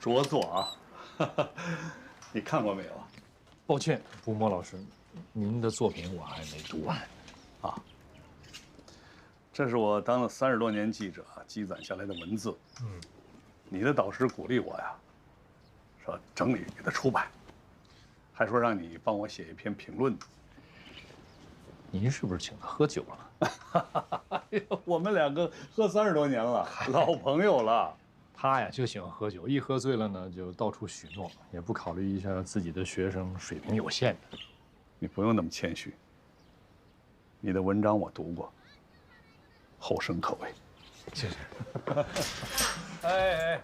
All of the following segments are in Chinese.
着作啊，你看过没有啊？抱歉，吴莫老师，您的作品我还没读完。啊，这是我当了30多年记者积攒下来的文字。你的导师鼓励我呀，说整理给他出版，还说让你帮我写一篇评论。您是不是请他喝酒了？哎呦，我们两个喝30多年了，老朋友了。他呀就喜欢喝酒，一喝醉了呢就到处许诺，也不考虑一下自己的学生水平有限的。你不用那么谦虚。你的文章我读过，后生可畏。谢谢。哎，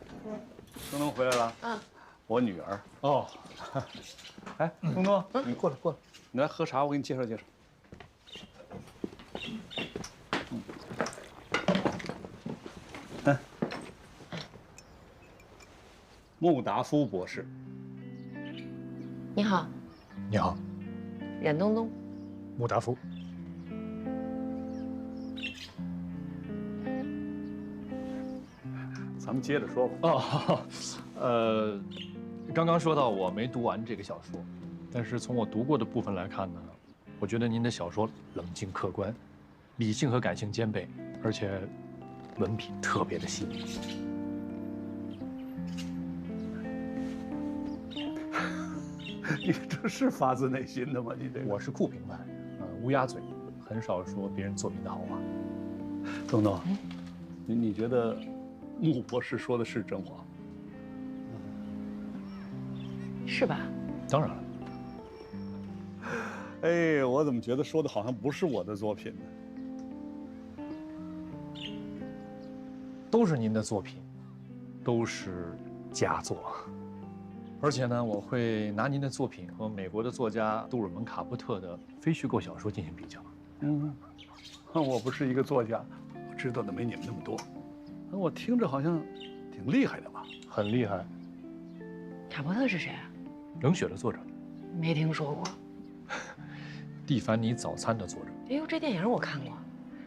东东回来了。我女儿。哦。哎，东东，你过来，你来喝茶，我给你介绍介绍。穆达夫博士。你好，你好，冉东东。穆达夫。咱们接着说吧。刚刚说到我没读完这个小说，但是从我读过的部分来看呢，我觉得您的小说冷静客观，理性和感性兼备，而且文笔特别的细腻。你这是发自内心的吗？你这个，我是酷评派，乌鸦嘴，很少说别人作品的好话。东东，你觉得穆博士说的是真话？是吧？当然了。哎，我怎么觉得说的好像不是我的作品呢？都是您的作品，都是佳作。而且呢，我会拿您的作品和美国的作家杜尔门·卡波特的非虚构小说进行比较。我不是一个作家，我知道的没你们那么多。我听着好像挺厉害的吧？很厉害。卡波特是谁啊？冷血的作者，没听说过。蒂凡尼早餐的作者，哎呦，这电影我看过，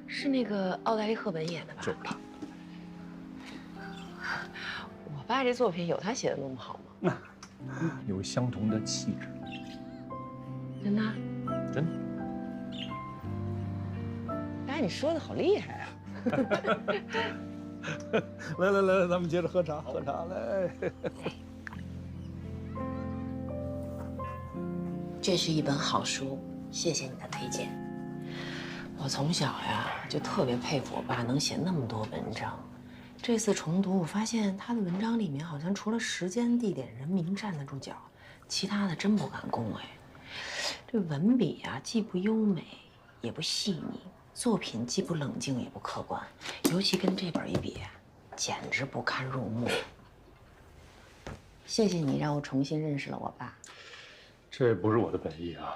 是那个奥黛丽·赫本演的吧？就是他。我爸这作品有他写的那么好吗？有相同的气质。真的？真的。哎，你说的好厉害啊！来，咱们接着喝茶，来。这是一本好书，谢谢你的推荐。我从小呀就特别佩服我爸能写那么多文章。这次重读，我发现他的文章里面好像除了时间、地点、人名站得住脚，其他的真不敢恭维。这文笔呀，既不优美，也不细腻，作品既不冷静，也不客观，尤其跟这本一比，简直不堪入目。谢谢你让我重新认识了我爸。这不是我的本意啊。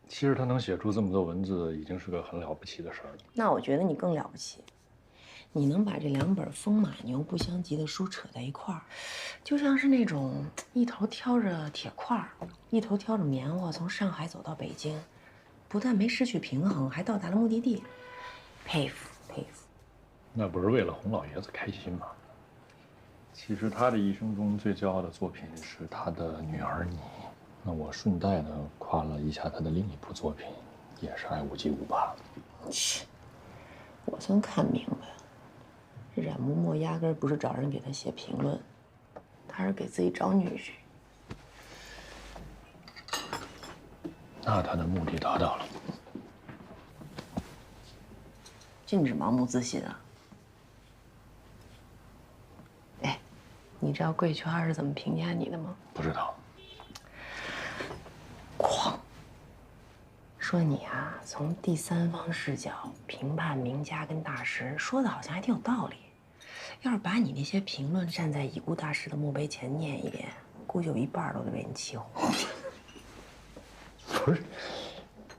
其实他能写出这么多文字，已经是个很了不起的事儿了。那我觉得你更了不起。你能把这2本风马牛不相及的书扯在一块儿，就像是那种一头挑着铁块儿，一头挑着棉花，从上海走到北京，不但没失去平衡，还到达了目的地。佩服佩服。那不是为了洪老爷子开心吗？其实他的一生中最骄傲的作品是他的女儿你。那我顺带呢夸了一下他的另一部作品，也是爱屋及乌吧。切，我算看明白了。冉嬷嬷压根儿不是找人给他写评论，他是给自己找女婿。那他的目的达到了。禁止盲目自信啊！哎，你知道贵圈是怎么评价你的吗？不知道。狂。说你啊，从第三方视角评判名家跟大师，说的好像还挺有道理。要是把你那些评论站在已故大师的墓碑前念一遍，估计有一半都得被你气活。不是，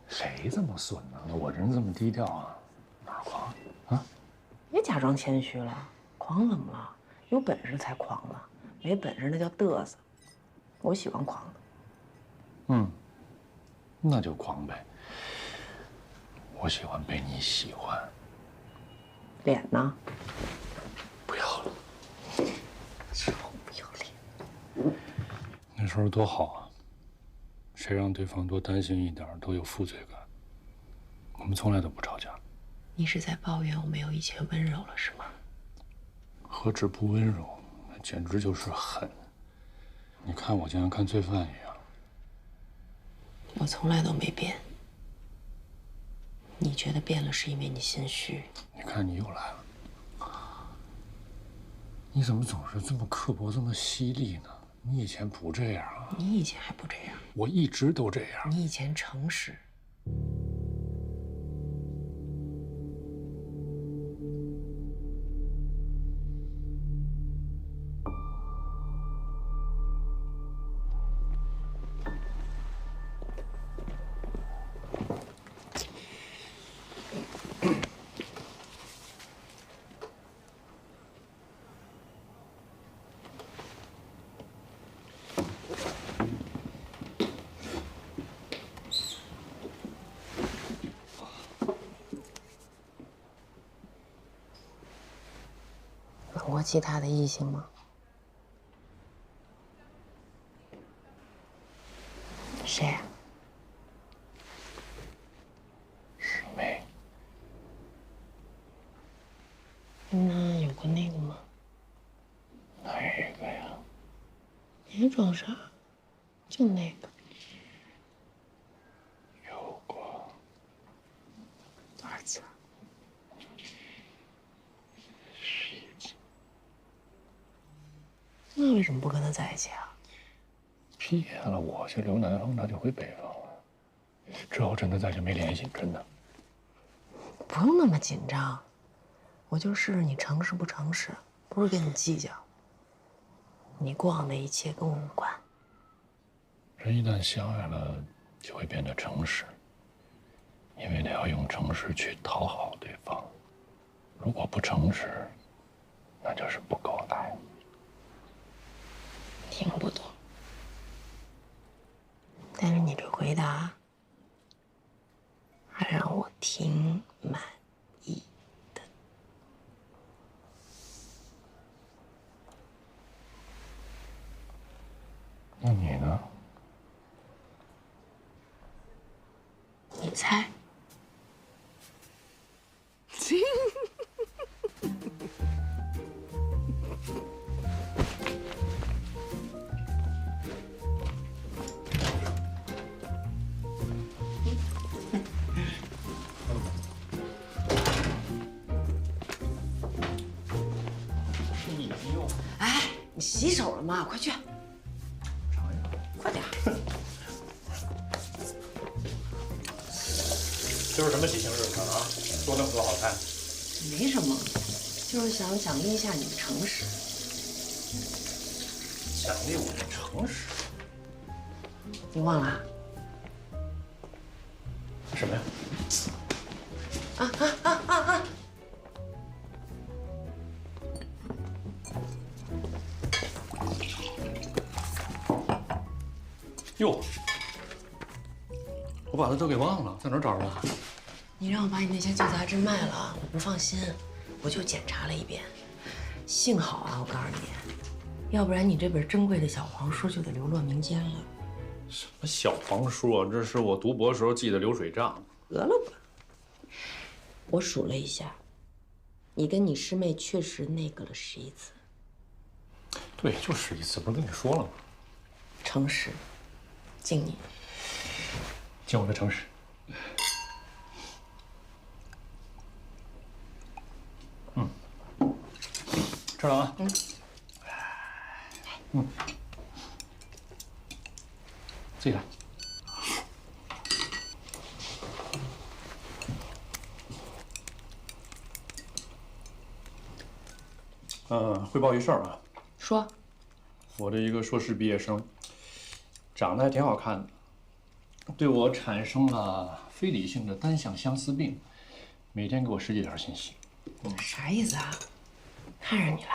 谁这么损呢？我人这么低调啊，哪儿狂啊？别假装谦虚了，狂怎么了？有本事才狂呢，没本事那叫嘚瑟。我喜欢狂的。那就狂呗。我喜欢被你喜欢。脸呢？不要了。臭不要脸！时候多好啊！谁让对方多担心一点，多有负罪感。我们从来都不吵架。你是在抱怨我没有以前温柔了，是吗？何止不温柔，那简直就是狠。你看我就像看罪犯一样。我从来都没变。你觉得变了是因为你心虚？你看你又来了。你怎么总是这么刻薄，这么犀利呢？你以前不这样啊。你以前还不这样。我一直都这样。你以前诚实。吻过其他的异性吗？谁啊？师妹。那有过那个吗？哪个呀？别装傻，就那个。有过。多少次？那为什么不跟他在一起啊？毕业了，我去留南方，他就回北方了。之后真的再就没联系，真的。不用那么紧张，我就试试你诚实不诚实，不是跟你计较。你过往的一切跟我无关。人一旦相爱了，就会变得诚实，因为他要用诚实去讨好对方。如果不诚实，那就是不够爱。听不懂，但是你这回答还让我挺满意的。那你呢？你猜？哎，你洗手了吗？快去！快点！今儿什么喜庆日子啊？做那么多好菜。没什么，就是想奖励一下你的诚实。奖励我的诚实？你忘了？什么呀？哟，我把它都给忘了，在哪儿找着了？你让我把你那些旧杂志卖了，我不放心，我就检查了一遍。幸好啊，我告诉你，要不然你这本珍贵的小黄书就得流落民间了。什么小黄书啊？这是我读博时候记的流水账。得了吧，我数了一下，你跟你师妹确实那个了11次。对，就11次，不是跟你说了吗？诚实，敬你。敬我的诚实。吃了啊。自己来。汇报一事儿啊。说。我的一个硕士毕业生，长得还挺好看的，对我产生了非理性的单向相思病，每天给我10几条信息。啥意思啊？看上你了？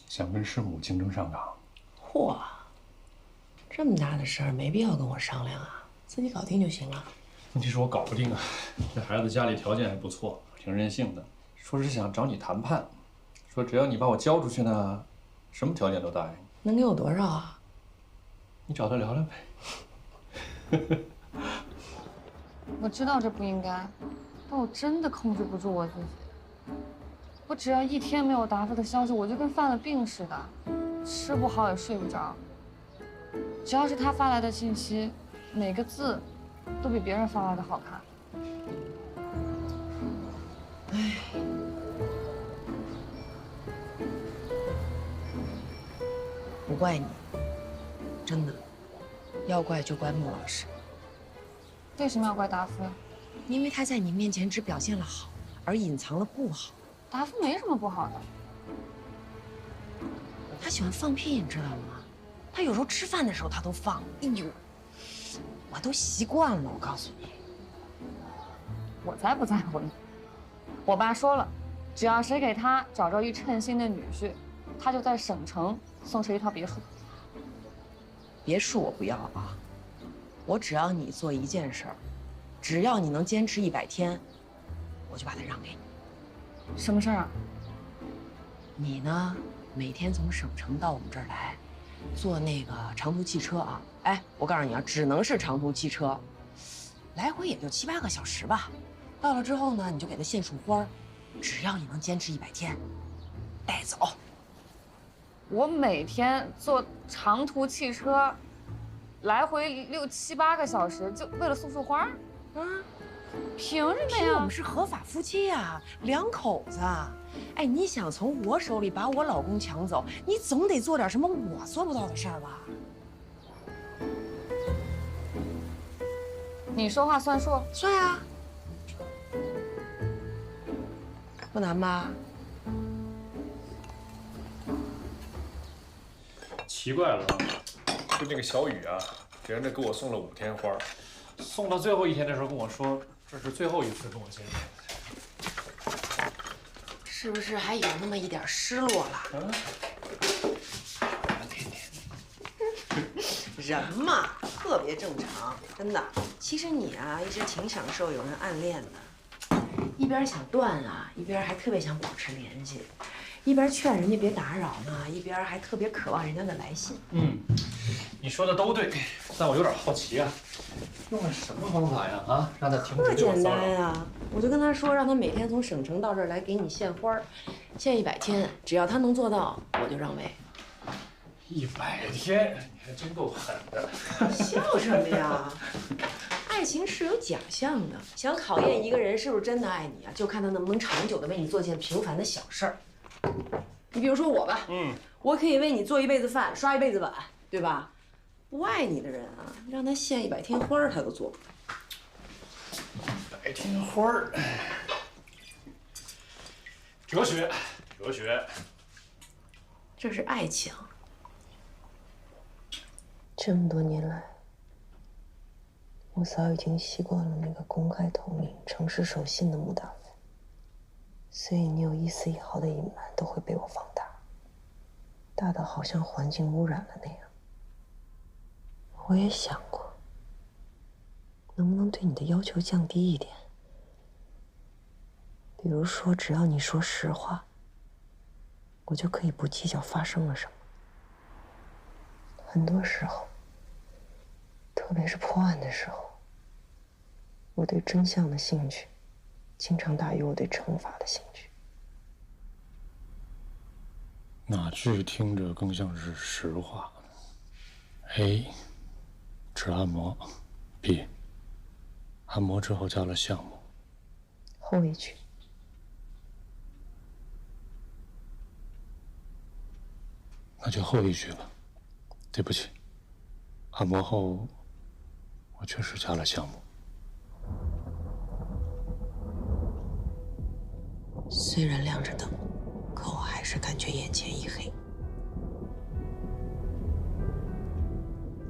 想跟师母竞争上岗。嚯，这么大的事儿没必要跟我商量啊，自己搞定就行了。问题是我搞不定啊，这孩子家里条件还不错，挺任性的，说是想找你谈判，说只要你把我交出去呢，什么条件都答应。能给我多少啊？你找他聊聊呗。我知道这不应该，但我真的控制不住我自己。我只要一天没有答复的消息，我就跟犯了病似的，吃不好也睡不着。只要是他发来的信息，每个字都比别人发来的好看。唉，不怪你，真的，要怪就怪穆老师，为什么要怪达夫呀？因为他在你面前只表现了好，而隐藏了不好。达夫没什么不好的。他喜欢放屁，你知道吗？他有时候吃饭的时候他都放。哎呦，我都习惯了。我告诉你，我才不在乎呢。我爸说了，只要谁给他找着一称心的女婿，他就在省城送谁一套别墅。别墅我不要啊，我只要你做一件事儿，只要你能坚持100天，我就把它让给你。什么事儿啊？你呢，每天从省城到我们这儿来，坐那个长途汽车啊。哎，我告诉你啊，只能是长途汽车，来回也就7、8个小时吧。到了之后呢，你就给他献束花，只要你能坚持100天，带走。我每天坐长途汽车，来回6、7、8个小时，就为了送束花？嗯，凭什么呀我们？是合法夫妻呀，两口子。哎，你想从我手里把我老公抢走，你总得做点什么我做不到的事儿吧？你说话算数。算呀，不难吧？奇怪了，就那个小雨啊，连着给我送了5天花，送到最后一天的时候跟我说，这是最后一次跟我见面。是不是还有那么一点失落了？嗯，人嘛，特别正常，真的。其实你啊，一直挺享受有人暗恋的，一边想断啊，一边还特别想保持联系，一边劝人家别打扰呢，一边还特别渴望人家的来信。嗯，你说的都对，但我有点好奇啊，用了什么方法呀？啊，让他停止特简对我骚扰？单呀，我就跟他说，让他每天从省城到这儿来给你献花，献100天，只要他能做到，我就让位。100天，你还真够狠的。笑什么呀？爱情是有奖项的，想考验一个人是不是真的爱你啊，就看他能不能长久的为你做件平凡的小事儿。你比如说我吧，我可以为你做一辈子饭，刷一辈子碗，对吧？不爱你的人啊，让他献100天花儿，他都做不到。100天花儿，哲学，哲学。这是爱情。这么多年来，我早已经习惯了那个公开透明、诚实守信的穆大夫，所以你有一丝一毫的隐瞒都会被我放大，大到好像环境污染了那样。我也想过，能不能对你的要求降低一点，比如说，只要你说实话，我就可以不计较发生了什么。很多时候，特别是破案的时候，我对真相的兴趣，经常大于我对惩罚的兴趣。哪句听着更像是实话 ？A， 只按摩 ；B， 按摩之后加了项目。后一句。那就后一句吧。对不起，按摩后我确实加了项目。虽然亮着灯，可我还是感觉眼前一黑。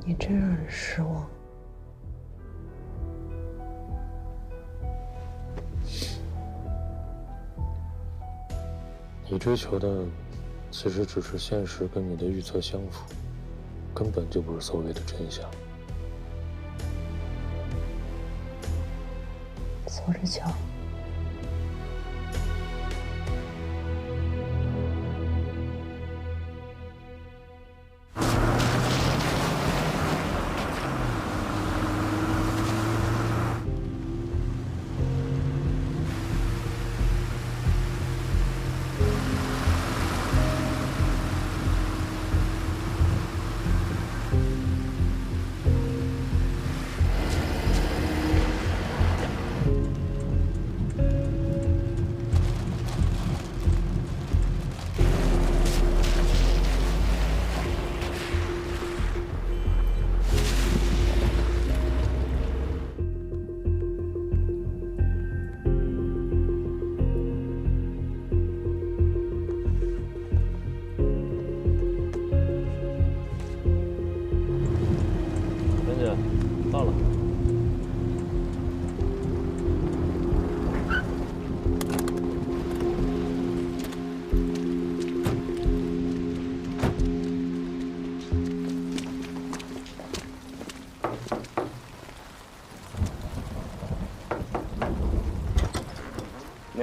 你真让人失望。你追求的其实只是现实跟你的预测相符，根本就不是所谓的真相。走着瞧。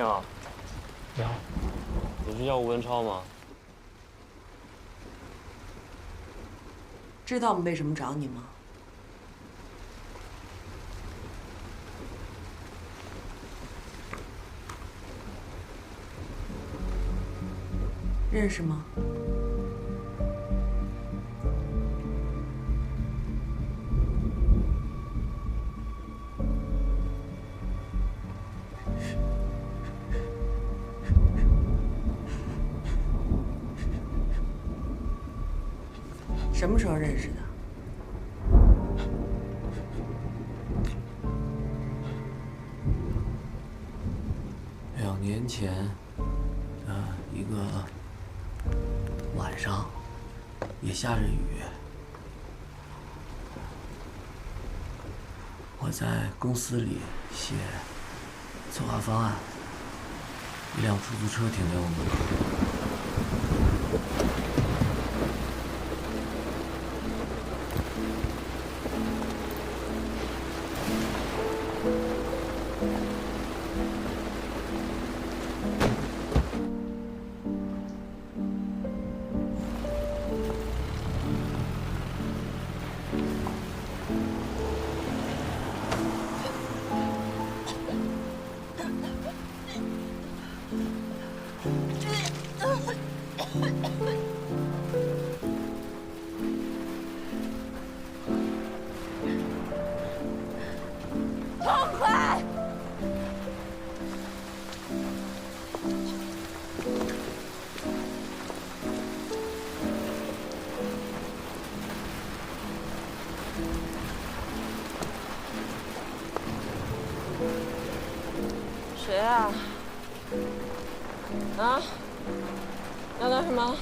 好。你好，你是叫吴文超吗？知道我们为什么找你吗？认识吗？什么时候认识的？2年前，一个晚上，也下着雨，我在公司里写策划方案，一辆出租车停在我门口。谁啊？啊？要干什么？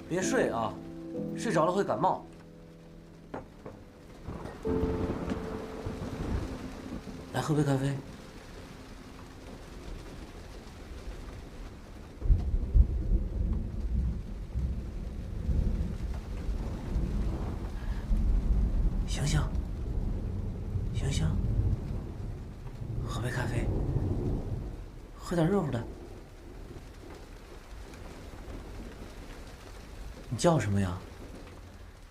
别睡啊，睡着了会感冒。来喝杯咖啡。醒醒，醒醒，喝杯咖啡，喝点热乎的。你叫什么呀？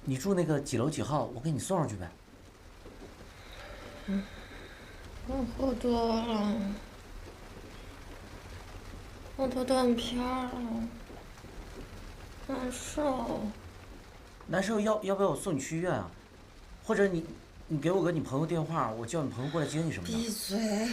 你住那个几楼几号？我给你送上去呗。我喝多了，我都断片了，难受。难受要不要我送你去医院啊？或者你给我个你朋友电话，我叫你朋友过来接你什么的。闭嘴！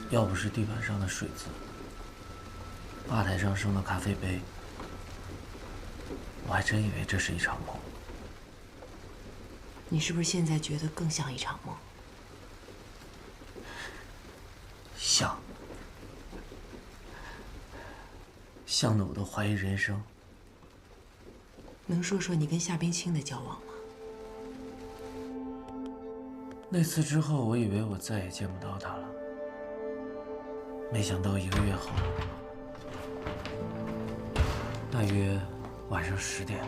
要不是地板上的水渍，吧台上剩的咖啡杯，我还真以为这是一场梦。你是不是现在觉得更像一场梦？像的我都怀疑人生。能说说你跟夏冰清的交往吗？那次之后，我以为我再也见不到他了，没想到1个月后，大约晚上10点，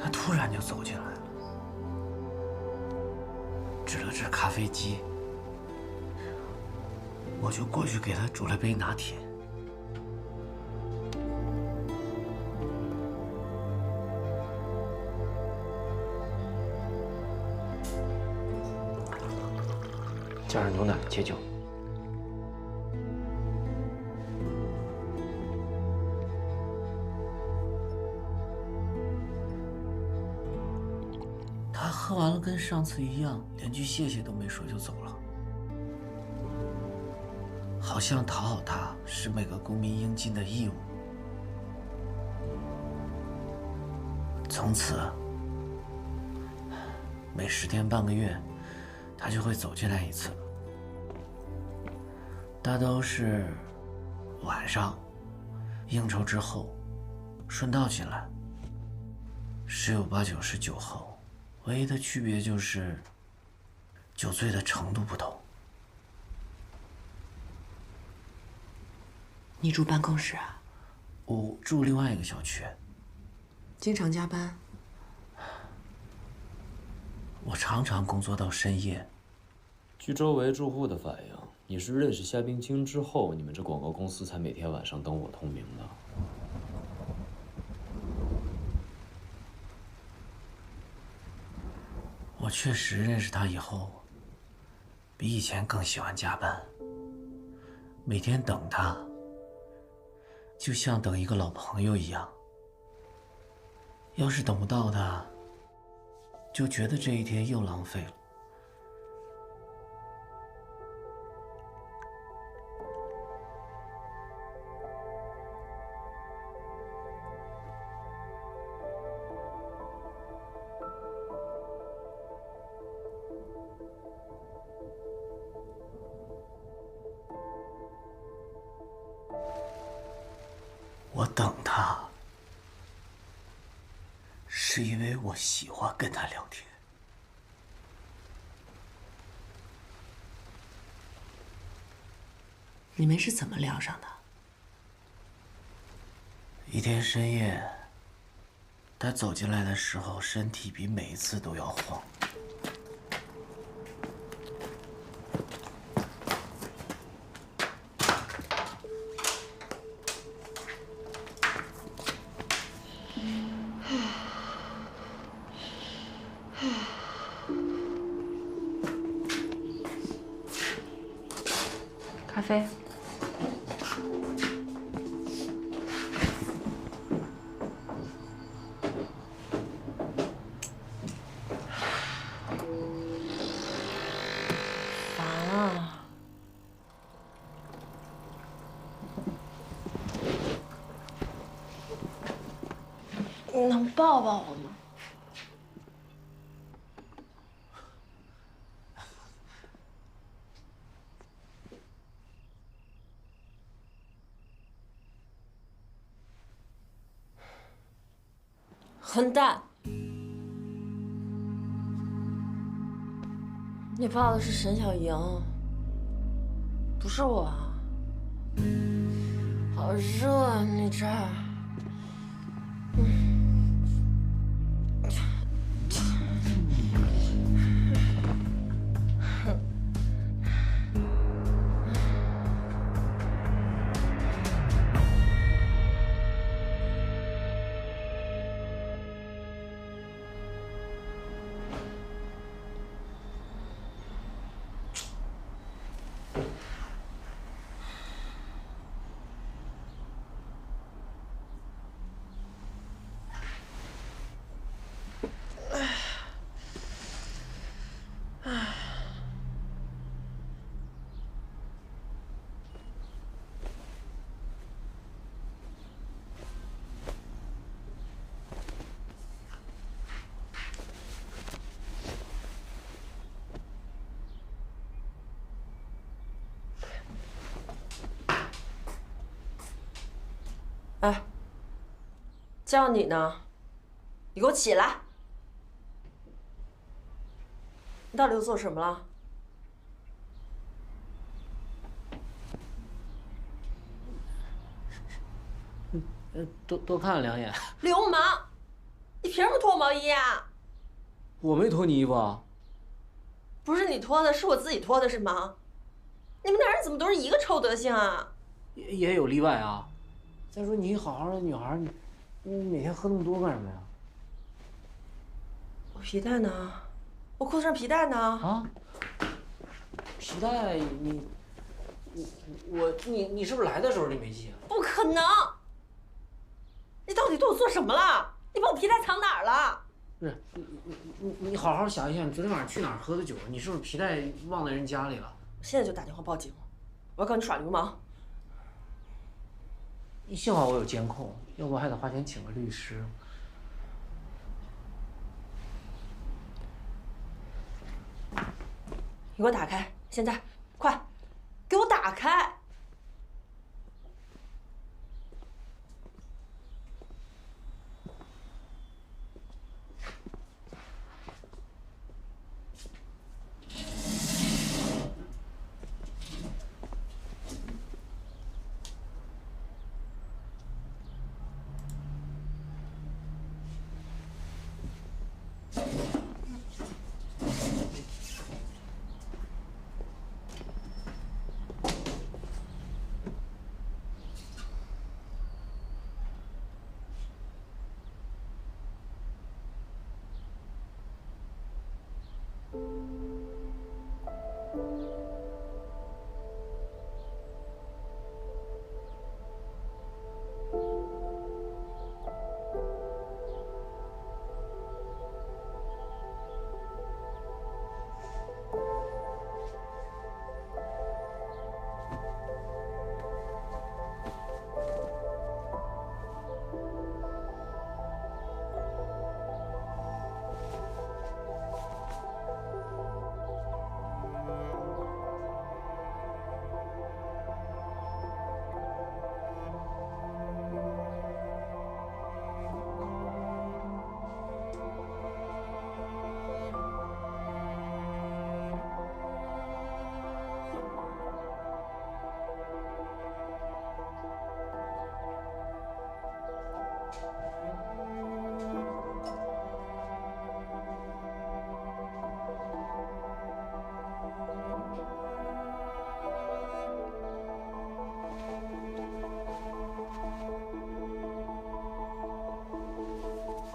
他突然就走进来了，指了指咖啡机，我就过去给他煮了杯拿铁。加上牛奶解酒。他喝完了，跟上次一样，连句谢谢都没说就走了，好像讨好他是每个公民应尽的义务。从此，每10天半个月，他就会走进来一次，大都是晚上应酬之后，顺道进来，十有八九是酒后。唯一的区别就是酒醉的程度不同。你住办公室啊？我住另外一个小区。经常加班？我常常工作到深夜。据周围住户的反映，你是认识夏冰清之后，你们这广告公司才每天晚上灯火通明的。我确实认识他以后，比以前更喜欢加班。每天等他，就像等一个老朋友一样。要是等不到他，就觉得这一天又浪费了。我等他，是因为我喜欢跟他聊天。你们是怎么聊上的？一天深夜，他走进来的时候，身体比每一次都要晃。咖啡。烦啊！你能抱抱我吗？混蛋！你抱的是沈小莹，不是我啊。好热啊，你这儿。哎，叫你呢，你给我起来！你到底又做什么了？多看了2眼。流氓！你凭什么脱我毛衣啊？我没脱你衣服啊。不是你脱的，是我自己脱的，是吗？你们男人怎么都是一个臭德行啊？也有例外啊。再说你好好的女孩，你每天喝那么多干什么呀？我皮带呢？我裤子上皮带呢？啊？皮带你是不是来的时候你没系啊？不可能！你到底对我做什么了？你把我皮带藏哪儿了？不是你好好想一想，你昨天晚上去哪儿喝的酒？你是不是皮带忘在人家里了？我现在就打电话报警，我要告你耍流氓。幸好我有监控，要不还得花钱请个律师。你给我打开，现在，快，给我打开！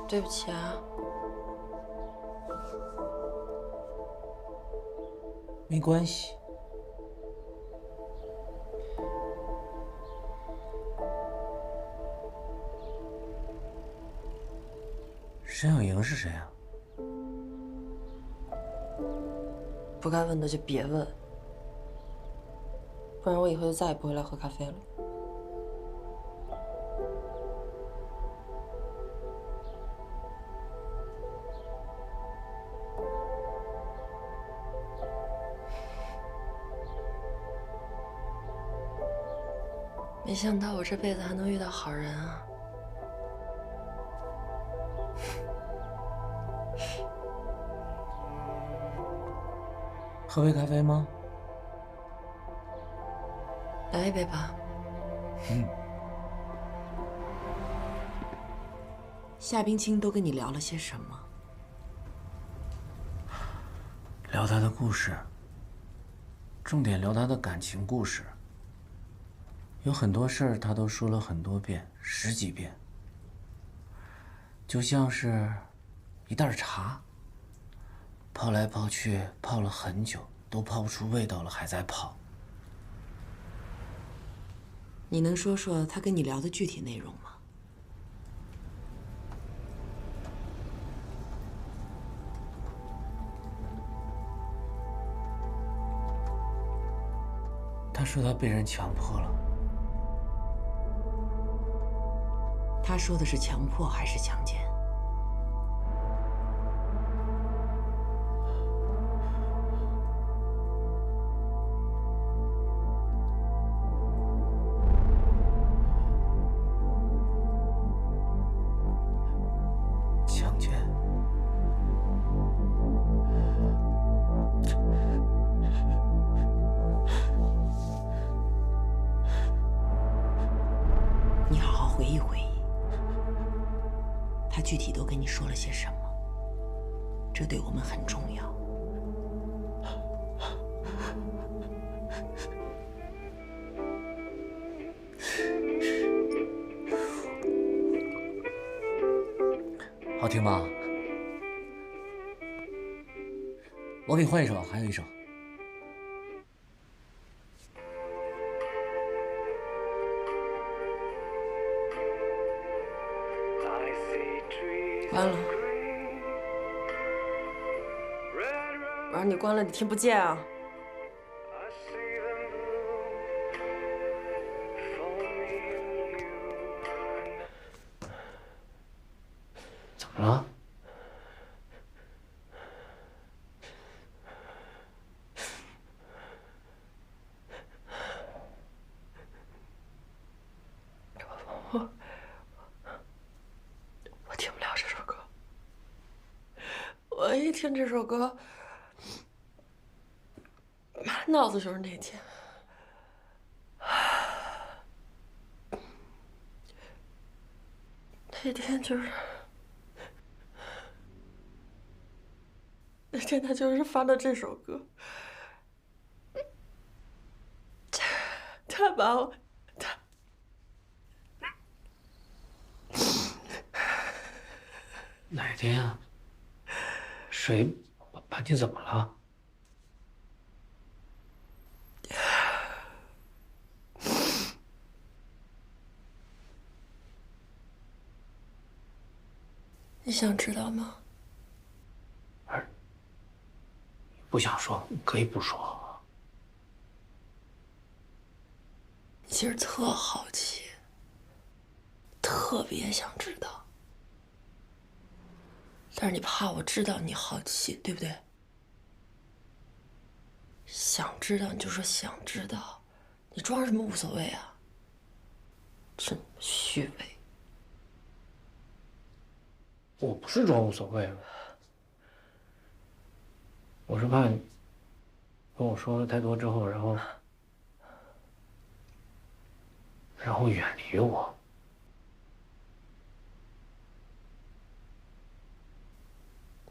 对不起啊。没关系。沈小莹是谁啊？不该问的就别问，不然我以后就再也不会来喝咖啡了。没想到我这辈子还能遇到好人啊！喝杯咖啡吗？来一杯吧。夏冰清都跟你聊了些什么？聊他的故事，重点聊他的感情故事。有很多事儿他都说了很多遍，10几遍，就像是一袋茶，泡来泡去，泡了很久，都泡不出味道了，还在泡。你能说说他跟你聊的具体内容吗？他说他被人强迫了。他说的是强迫还是强奸？回忆回忆，他具体都跟你说了些什么，这对我们很重要。好听吗？我给你换一首，还有一首。关了。我让你关了，你听不见啊？怎么了？我听不了这首歌。我一听这首歌，满脑子就是那天。那天就是那天，他就是放的这首歌，他把我，哪天啊？谁把你怎么了？你想知道吗？不想说可以不说。你其实特好奇，特别想知道，但是你怕我知道你好奇，对不对？想知道你就说想知道，你装什么无所谓啊？真虚伪。我不是装无所谓，我是怕你跟我说了太多之后，然后远离我。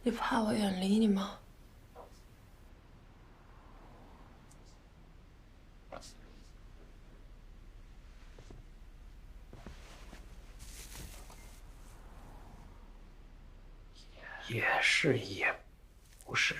你怕我远离你吗？也是，也不是。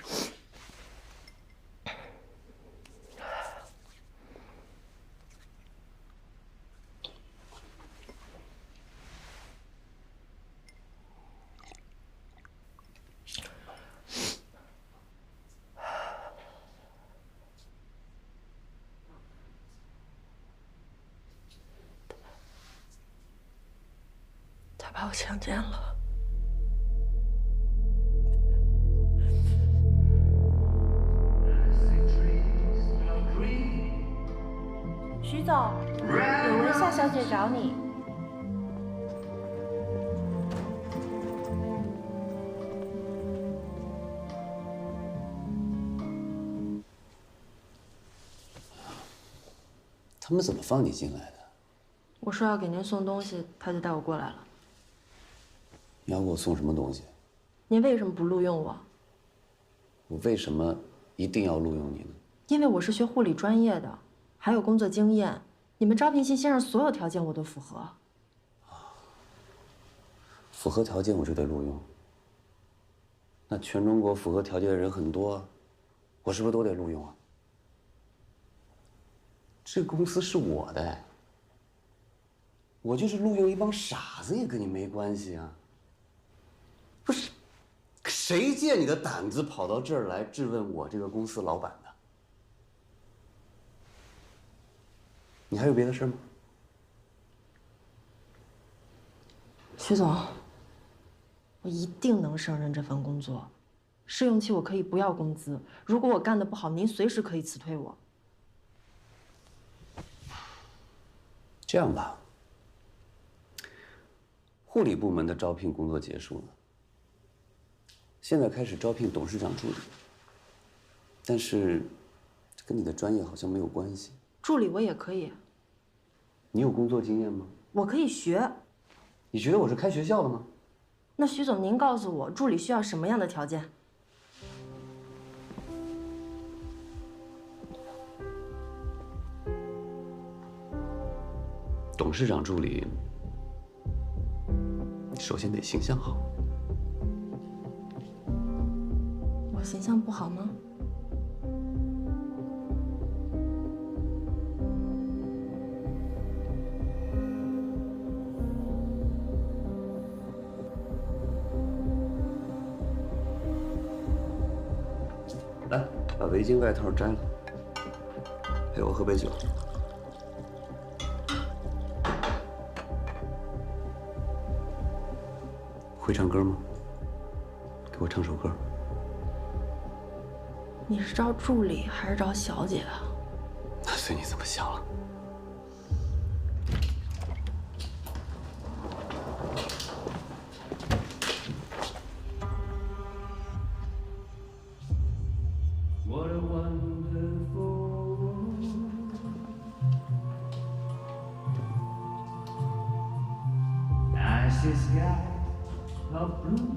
他把我强奸了。徐总，有位夏小姐找你。他们怎么放你进来的？我说要给您送东西，他就带我过来了。你要给我送什么东西？您为什么不录用我？我为什么一定要录用你呢？因为我是学护理专业的，还有工作经验，你们招聘信息上所有条件我都符合。符合条件我就得录用。那全中国符合条件的人很多，我是不是都得录用啊？这个公司是我的，我就是录用一帮傻子也跟你没关系啊。不是，谁借你的胆子跑到这儿来质问我这个公司老板的？你还有别的事吗？徐总，我一定能胜任这份工作。试用期我可以不要工资，如果我干得不好，您随时可以辞退我。这样吧，护理部门的招聘工作结束了，现在开始招聘董事长助理。但是，这跟你的专业好像没有关系。助理我也可以。你有工作经验吗？我可以学。你觉得我是开学校的吗？那徐总，您告诉我，助理需要什么样的条件？董事长助理，首先得形象好。我形象不好吗？来，把围巾外套摘了，陪我喝杯酒。会唱歌吗？给我唱首歌。你是招助理还是招小姐啊？那随你怎么想了。What a wonderful world. Nice sky of blue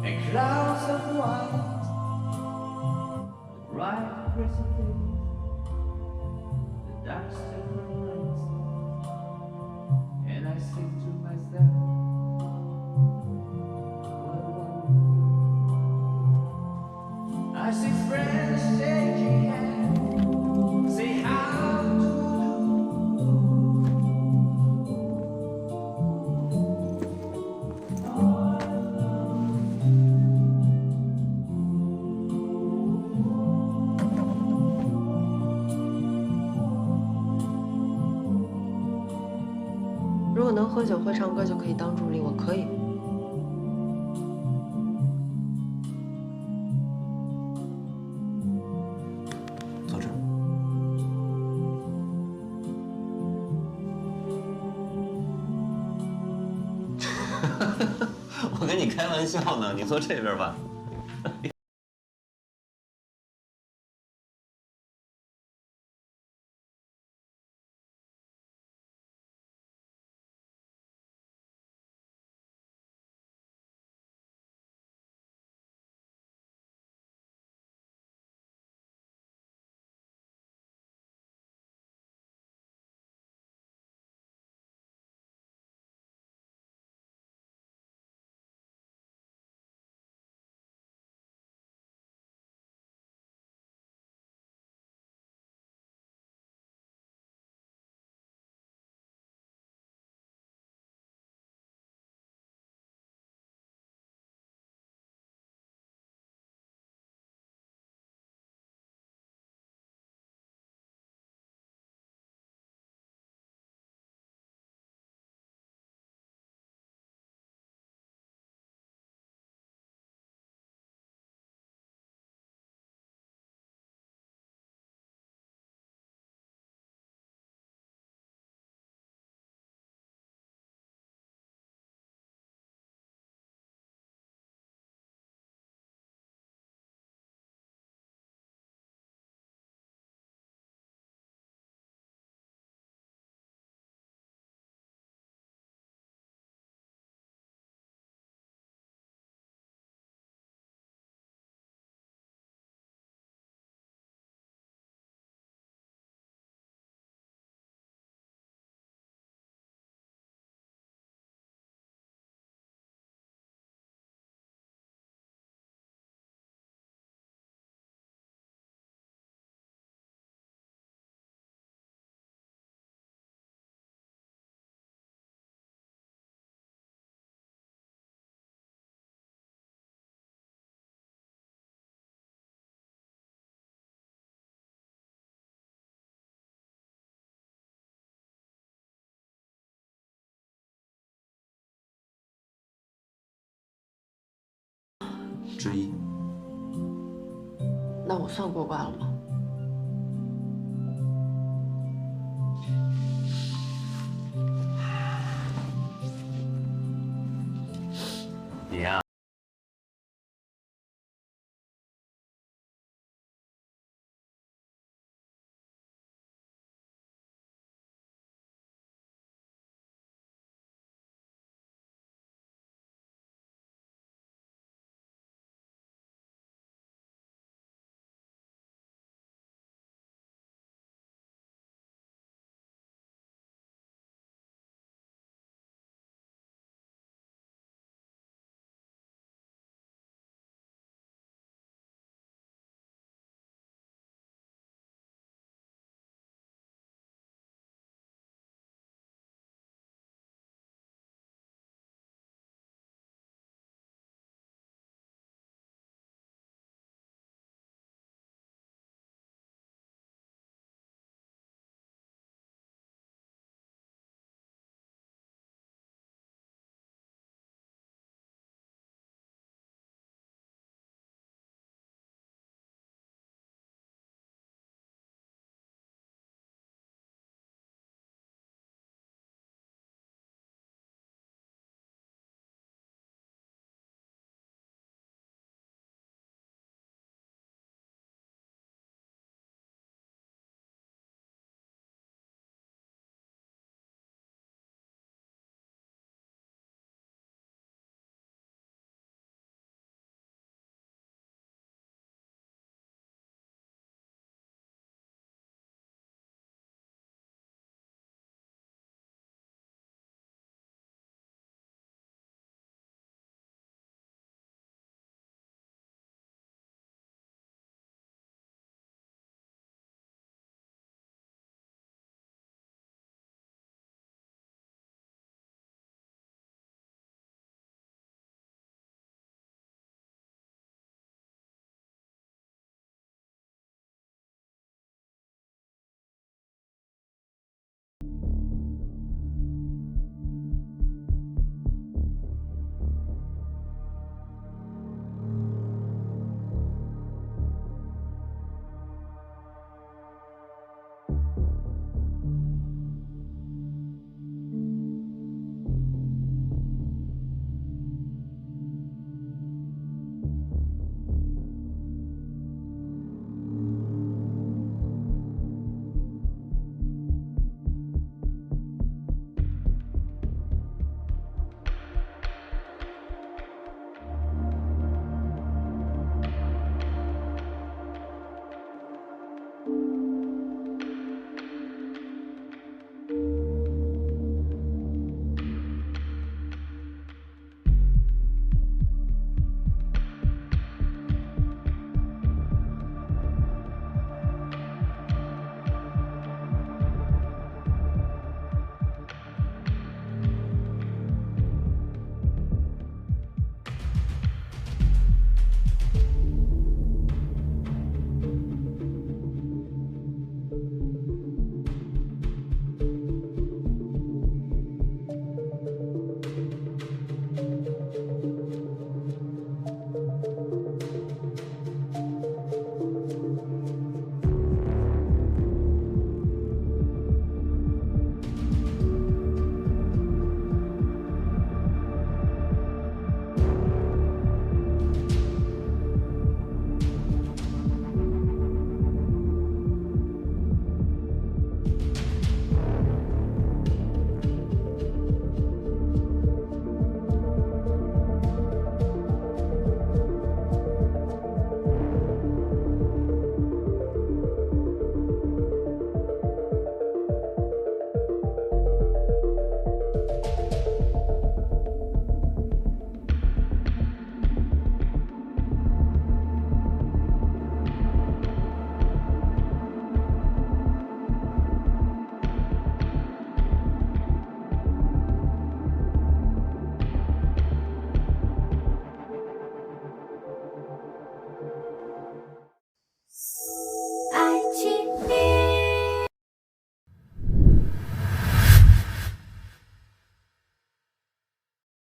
and clouds of white, the bright crescent, the dark silver lights, and I sing to myself, what a wonderful world. I see friends shaking hands, say how to do. 如果能喝酒会唱歌就可以当助理，我可以。坐这儿。我跟你开玩笑呢，你坐这边吧。之一。那我算过关了吗？